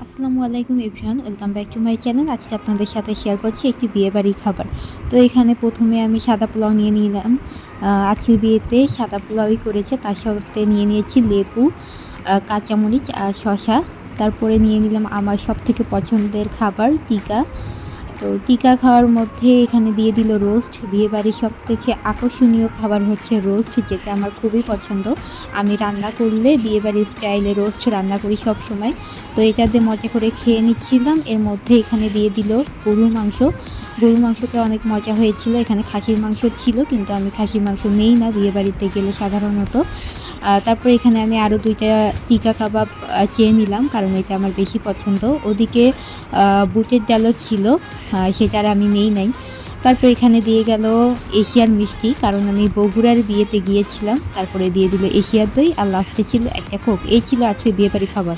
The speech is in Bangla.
আসসালামু আলাইকুম everyone, welcome back to my channel. আজকে আপনাদের সাথে শেয়ার করছি একটি বিয়েবাড়ির খাবার। তো এখানে প্রথমে আমি সাদা পোলাও নিয়ে নিলাম। আজকের বিয়েতে সাদা পোলাওই করেছে, তার সাথে নিয়ে নিয়েছি লেবু, কাঁচামরিচ আর শসা। তারপরে নিয়ে নিলাম আমার সবথেকে পছন্দের খাবার টিকা। তো টিকা খাওয়ার মধ্যে এখানে দিয়ে দিল রোস্ট। বিয়েবাড়ির সবথেকে আকর্ষণীয় খাবার হচ্ছে রোস্ট, যেটা আমার খুবই পছন্দ। আমি রান্না করলে বিয়েবাড়ির স্টাইলে রোস্ট রান্না করি সব সময়। তো এটা দিয়ে মজা করে খেয়ে নিচ্ছিলাম। এর মধ্যে এখানে দিয়ে দিল গরুর মাংস। গরুর মাংসটা অনেক মজা হয়েছিল। এখানে খাসির মাংস ছিল, কিন্তু আমি খাসির মাংস নেই না বিয়েবাড়িতে গেলে সাধারণত। তারপরে এখানে আমি আরও 2টা টিকা কাবাব চেয়ে নিলাম, কারণ এটা আমার বেশি পছন্দ। ওদিকে বুটের ডালও ছিল, সেটা আর আমি নেই নাই। তারপর এখানে দিয়ে গেল এশিয়ার মিষ্টি, কারণ আমি বগুড়ার বিয়েতে গিয়েছিলাম। তারপরে দিয়ে দিল এশিয়ার দই, আর লাস্টে ছিল একটা কোক। এই ছিল আজকে বিয়েবাড়ি খাবার।